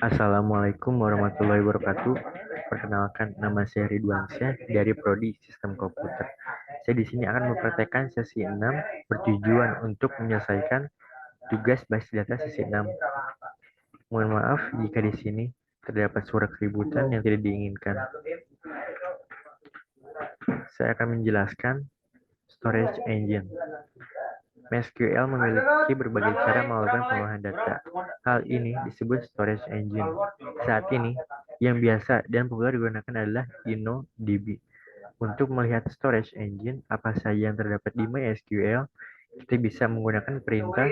Assalamualaikum warahmatullahi wabarakatuh. Perkenalkan, nama saya Ridwansyah dari Prodi Sistem Komputer. Saya di sini akan mempraktekkan sesi 6 bertujuan untuk menyelesaikan tugas basis data sesi 6. Mohon maaf jika di sini terdapat suara keributan yang tidak diinginkan. Saya akan menjelaskan storage engine. MySQL memiliki berbagai cara melakukan pengolahan data. Hal ini disebut storage engine. Saat ini, yang biasa dan populer digunakan adalah InnoDB. Untuk melihat storage engine, apa saja yang terdapat di MySQL, kita bisa menggunakan perintah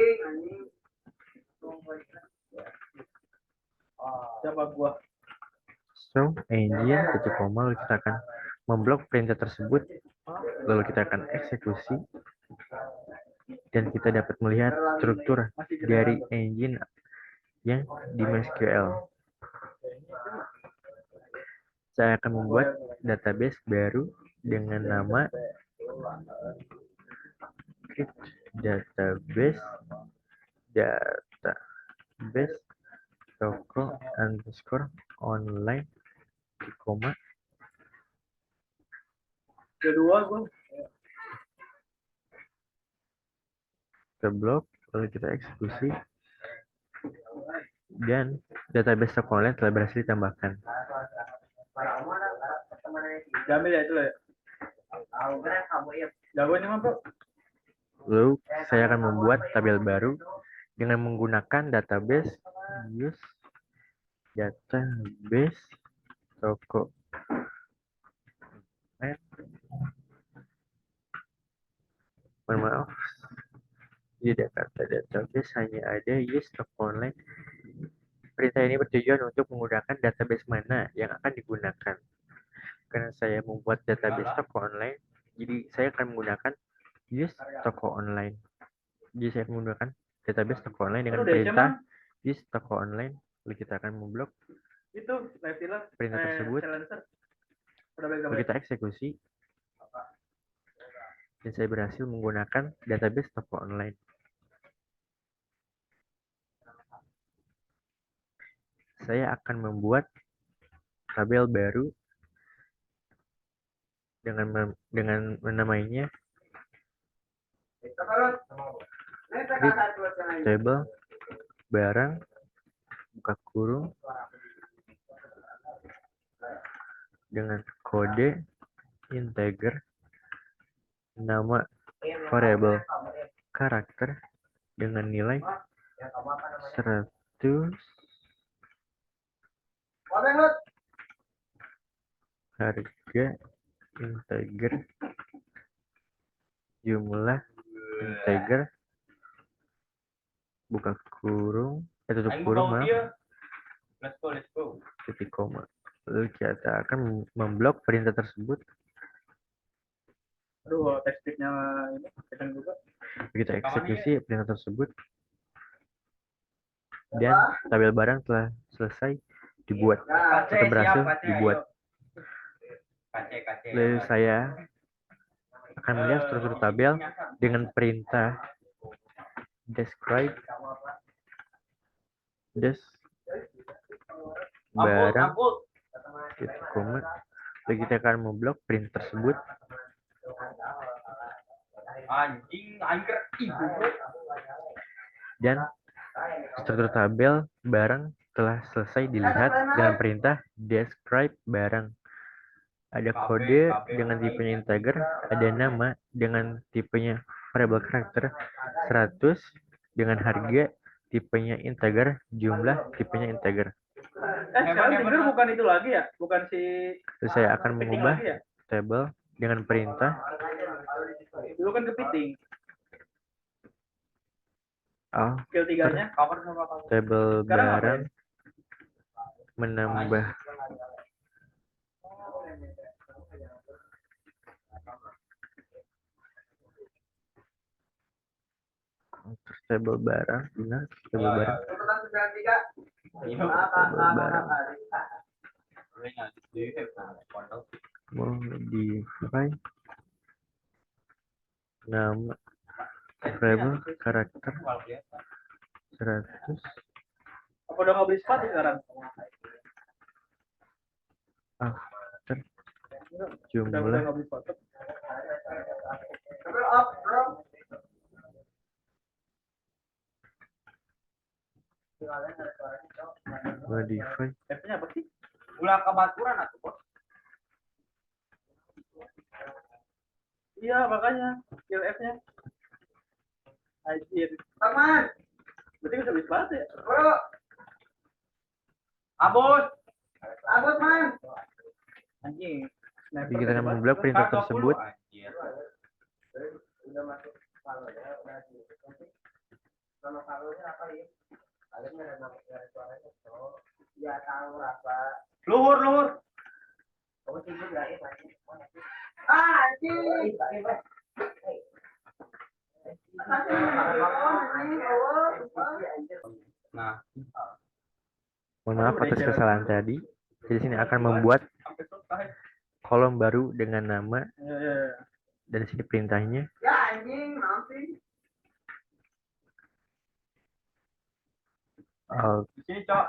storage engine, lalu kita akan memblok perintah tersebut, lalu kita akan eksekusi, dan kita dapat melihat struktur dari engine yang di MySQL. Saya akan membuat database baru dengan nama database toko underscore online koma kita blok, lalu kita eksekusi, dan database toko online telah berhasil ditambahkan. Lalu saya akan membuat tabel baru dengan menggunakan database toko online. Mohon maaf, tidak kata database, hanya ada use toko online. Perintah ini bertujuan untuk menggunakan database mana yang akan digunakan. Karena saya membuat database toko online, jadi saya akan menggunakan use toko online. Jadi saya akan menggunakan database toko online dengan perintah use toko online. Lalu kita akan memblok perintah tersebut. Lalu kita eksekusi. Dan saya berhasil menggunakan database toko online. Saya akan membuat tabel baru dengan menamainya table barang buka kurung dengan kode integer, nama variable karakter dengan nilai 100, harga integer, jumlah integer, buka kurung, tutup kurung, titik koma. Lalu kita akan memblok perintah tersebut. Kita eksekusi perintah tersebut, dan tabel barang telah selesai dibuat atau berhasil dibuat. Lalu saya akan melihat struktur tabel dengan perintah describe barang titik koma. Lalu kita akan memblok perintah tersebut. Dan struktur tabel barang telah selesai dilihat dengan perintah describe barang. Ada kode dengan tipenya integer, ada nama dengan tipenya variable karakter, 100 dengan harga tipenya integer, jumlah tipenya integer. Sekarang bukan itu lagi ya? Bukan si Terus saya akan mengubah tabel dengan perintah dulu kan kepiting. Skill 3-nya tabel barang menambah tabel barang, benar, tabel barang, modify nama variable karakter 100 Apa udah nggak beli sepatu sekarang? Udah Jumlah nggak beli sepatu. modify F-nya apa sih? Ulah kebaturan atau bos? Iya makanya skill F-nya. Anjir. Taman. Berarti bisa beli sepatu ya? Bro. Abos. Abos man. Anjing. jadi kita akan memblok perintah tersebut. Luhur, luhur. Nah, Mohon maaf atas kesalahan tadi. Jadi sini akan membuat kolom baru dengan nama dan sini perintahnya. Alt di sini cok.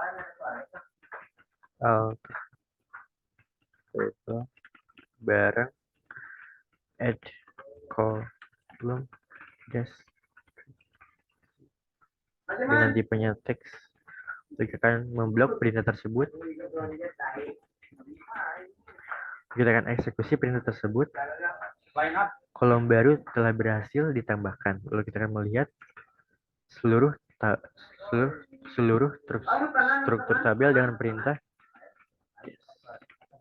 itu barang add column dengan tipenya teks. Kita akan memblok perintah tersebut. Kita akan eksekusi perintah tersebut. Line up. Kolom baru telah berhasil ditambahkan. Lalu kita akan melihat seluruh struktur tabel dengan perintah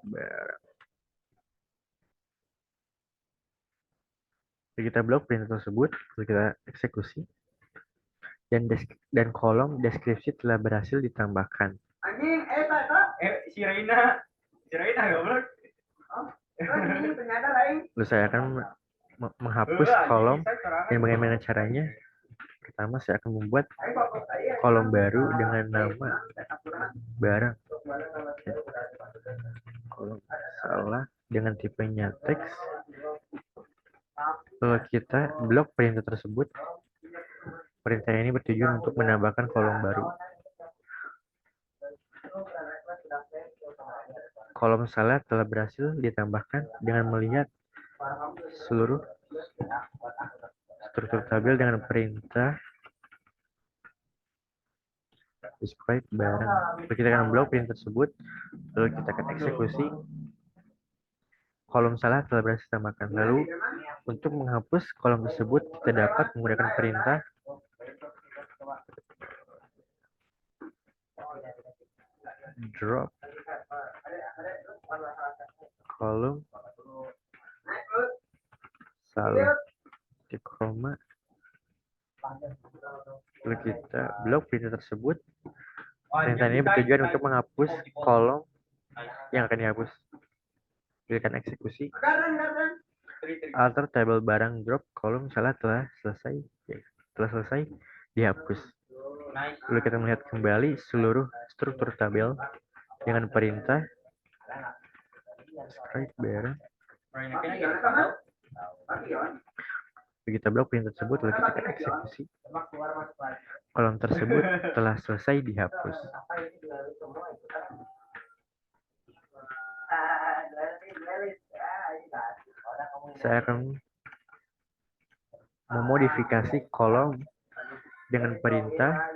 barang. Jadi kita blok perintah tersebut, lalu kita eksekusi. Dan kolom deskripsi telah berhasil ditambahkan. Si Raina goblok. Lalu saya akan menghapus kolom. Dan bagaimana caranya? Pertama saya akan membuat kolom baru dengan nama barang. Kolom salah dengan tipenya teks. Lalu kita blok perintah tersebut. Perintah ini bertujuan untuk menambahkan kolom baru. Kolom salah telah berhasil ditambahkan dengan melihat seluruh struktur tabel dengan perintah describe barang. Lalu kita akan blok perintah tersebut. Lalu kita akan eksekusi. Kolom salah telah berhasil ditambahkan. Lalu untuk menghapus kolom tersebut kita dapat menggunakan perintah drop kolom salah di koma. Lalu kita blok perintah tersebut. Perintah ini bertujuan untuk menghapus kolom yang akan dihapus. Kita akan eksekusi. Alter tabel barang drop kolom salah telah selesai dihapus. Lalu kita melihat kembali seluruh struktur tabel dengan perintah describe barang. Kita blok perintah tersebut, lalu kita akan eksekusi. Kolom tersebut telah selesai dihapus. Saya akan memodifikasi kolom dengan perintah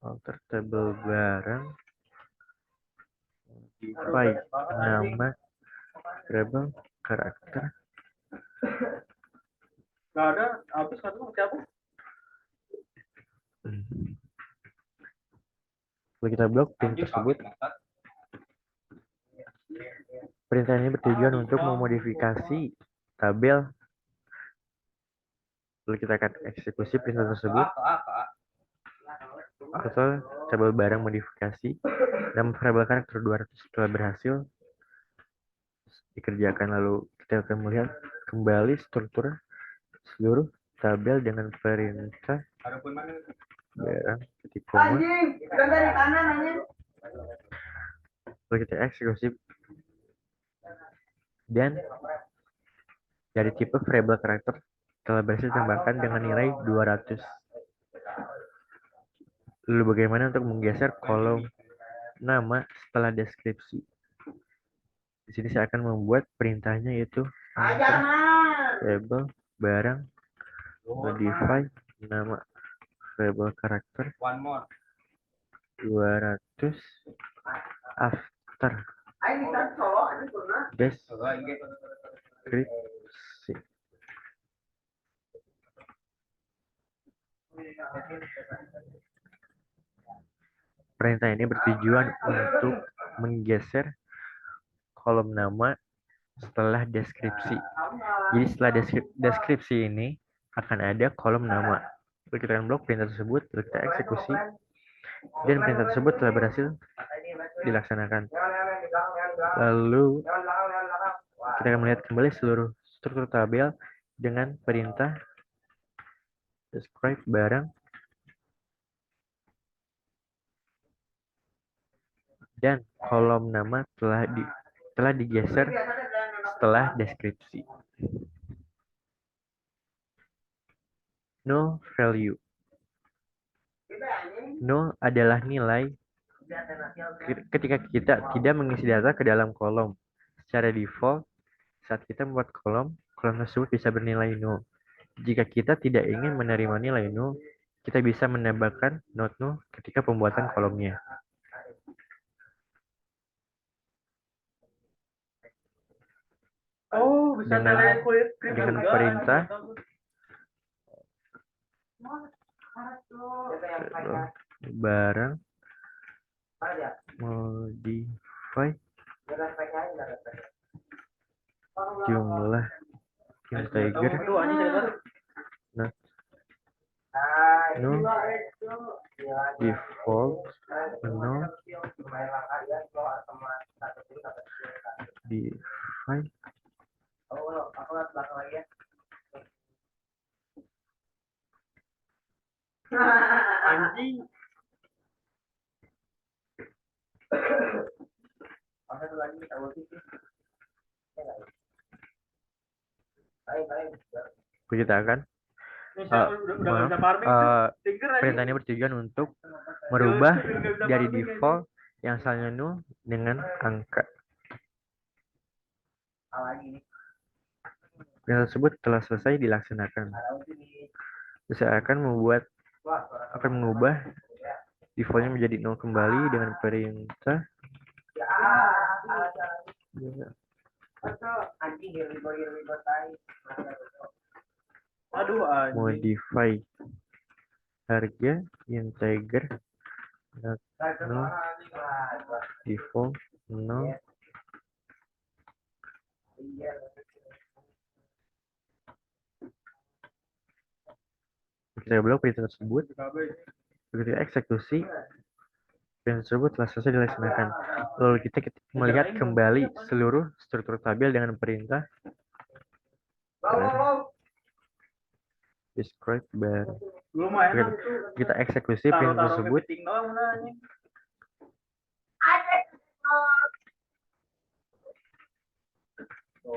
alter table barang modify nama variable karakter. Nggak ada, habis satu masih apa? Lalu kita blok perintah tersebut. Perintah ini bertujuan untuk memodifikasi tabel. Lalu kita akan eksekusi perintah tersebut. Atau tabel barang modifikasi. Dan variabel karakter 200 telah berhasil dikerjakan. Lalu kita akan melihat kembali struktur seluruh tabel dengan perintah barang titik koma. Lalu kita eksekusi. Dan dari tipe variabel karakter telah berhasil ditambahkan dengan nilai 200. Lalu bagaimana untuk menggeser kolom nama setelah deskripsi? Di sini saya akan membuat perintahnya, yaitu label barang modify nama variable karakter 200 after deskripsi. Perintah ini bertujuan untuk menggeser kolom nama setelah deskripsi. Jadi setelah deskripsi ini akan ada kolom nama. Lalu kita akan blok perintah tersebut, lalu kita eksekusi, dan perintah tersebut telah berhasil dilaksanakan. Lalu kita akan melihat kembali seluruh struktur tabel dengan perintah describe barang dan kolom nama telah digeser setelah deskripsi. No value. No adalah nilai ketika kita tidak mengisi data ke dalam kolom. Secara default, saat kita membuat kolom tersebut bisa bernilai no. Jika kita tidak ingin menerima nilai no, kita bisa menambahkan not no ketika pembuatan kolomnya. Oh, bisa dengan perintah barang modify jumlah integer not no default no define anjing. kita akan perintah ini bertujuan untuk merubah dari default yang asalnya null dengan angka. Perintah tersebut telah selesai dilaksanakan. Saya akan mengubah defaultnya menjadi 0 kembali dengan perintah modify harga integer not no default no. Kita blok perintah tersebut. Begitu eksekusi, perintah tersebut telah selesai dilaksanakan. Lalu kita melihat kembali seluruh struktur tabel dengan perintah describe barang. Kita eksekusi perintah tersebut.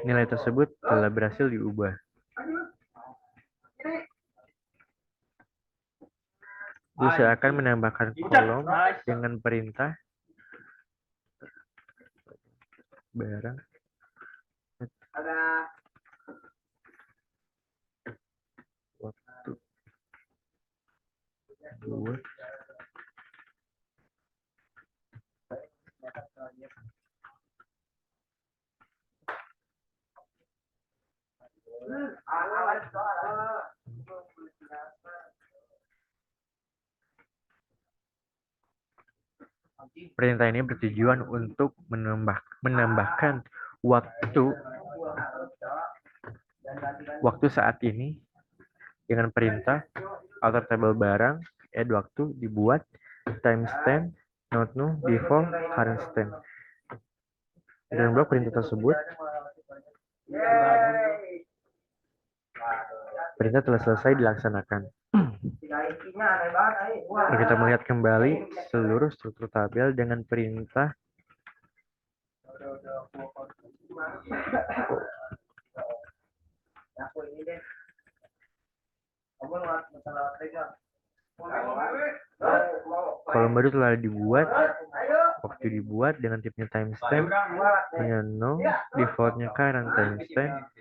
Nilai tersebut telah berhasil diubah. Jadi saya akan menambahkan kolom dengan perintah barang waktu buat perintah ini bertujuan untuk menambahkan waktu saat ini dengan perintah outer table barang add waktu dibuat timestamp not new default current stamp. Dan blok perintah tersebut perintah telah selesai dilaksanakan. Kita melihat kembali seluruh struktur tabel dengan perintah Kolom baru telah dibuat. Waktu dibuat dengan tipenya timestamp, dengan no, defaultnya current timestamp,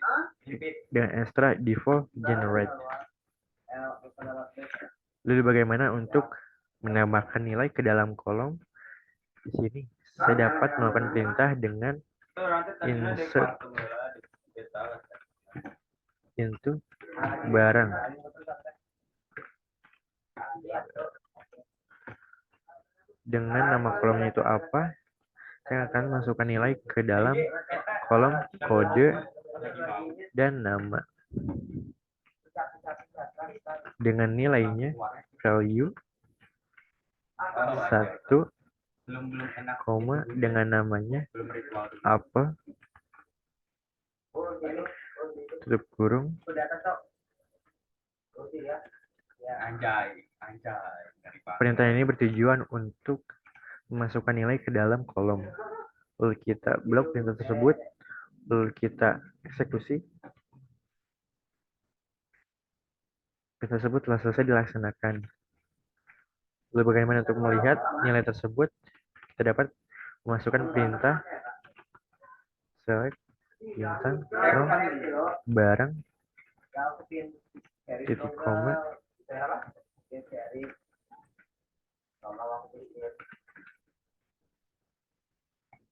dengan extra default generate. Lalu bagaimana untuk menambahkan nilai ke dalam kolom? Di sini saya dapat melakukan perintah dengan insert into barang. Dengan nama kolomnya itu apa, saya akan masukkan nilai ke dalam kolom kode dan nama. Dengan nilainya value 1, koma, dengan namanya apa, tutup kurung. Perintah ini bertujuan untuk memasukkan nilai ke dalam kolom. Lalu kita blok perintah tersebut, lalu kita eksekusi. Perintah tersebut telah selesai dilaksanakan. Lalu bagaimana untuk melihat nilai tersebut? Kita dapat memasukkan perintah select bintang from barang titik koma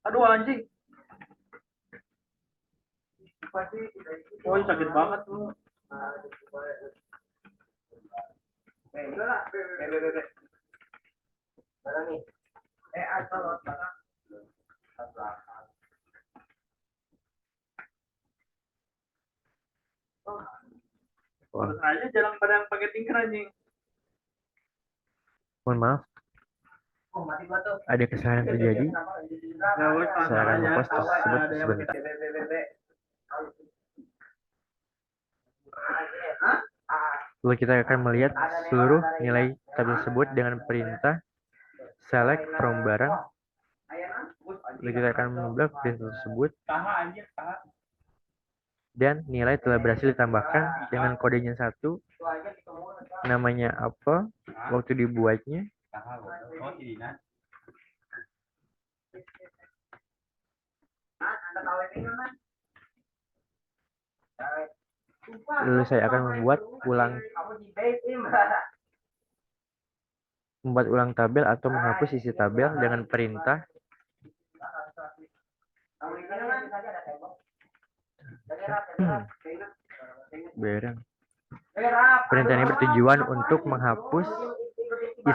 Aduh anjing. Oh sakit banget tuh. Wah, Terus aja jarang pada yang pakai Tinker anjing. mohon maaf, ada kesalahan terjadi. Saya akan ngepost tersebut sebentar. Lalu kita akan melihat seluruh nilai tabel tersebut dengan perintah select from barang. Lalu kita akan memblok perintah tersebut dan nilai telah berhasil ditambahkan dengan kodenya 1, namanya apa, waktu dibuatnya, lalu saya akan membuat ulang tabel atau menghapus isi tabel dengan perintah barang. Perintah ini bertujuan untuk menghapus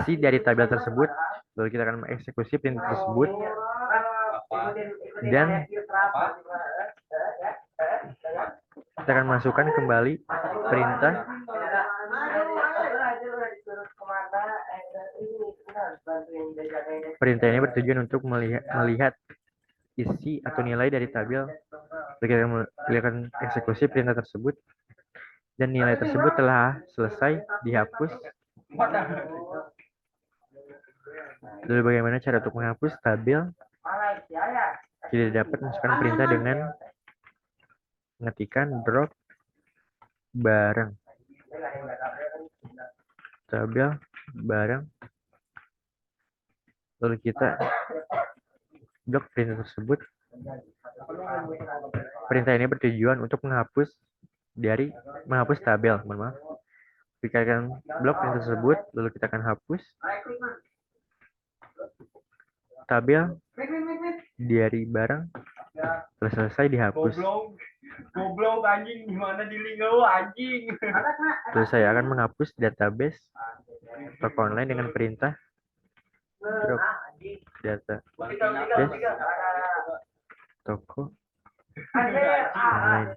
isi dari tabel tersebut. Lalu kita akan mengeksekusi perintah tersebut dan kita akan masukkan kembali perintah ini bertujuan untuk melihat isi atau nilai dari tabel. Kita akan eksekusi perintah tersebut dan nilai tersebut telah selesai dihapus. Lalu bagaimana cara untuk menghapus tabel? Kita dapat masukkan perintah dengan mengetikkan drop barang, tabel barang, lalu kita blok perintah tersebut. Perintah ini bertujuan untuk menghapus tabel. Mohon maaf. Kita akan blok perintah tersebut, lalu kita akan hapus tabel dari barang telah selesai dihapus. Goblok anjing, gimana di link lu anjing. Terus saya akan menghapus database toko online dengan perintah drop database toko online.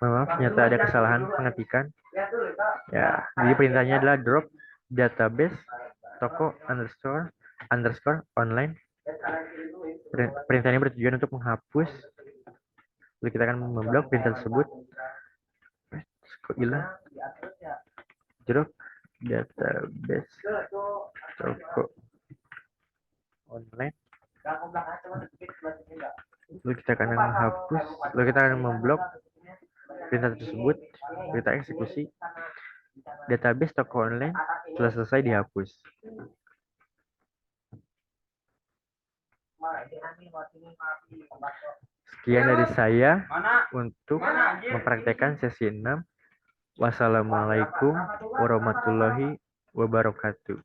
Maaf, ternyata ada kesalahan pengetikan. Ya, jadi perintahnya adalah drop database toko underscore online. Perintah ini bertujuan untuk menghapus. Lalu kita akan memblok perintah tersebut. Kok hilang? Drop database toko online. Lalu kita akan menghapus, lalu kita akan memblok perintah tersebut. Kita eksekusi. Database toko online telah selesai dihapus. Sekian dari saya untuk mempraktekkan sesi 6. Wassalamualaikum warahmatullahi wabarakatuh.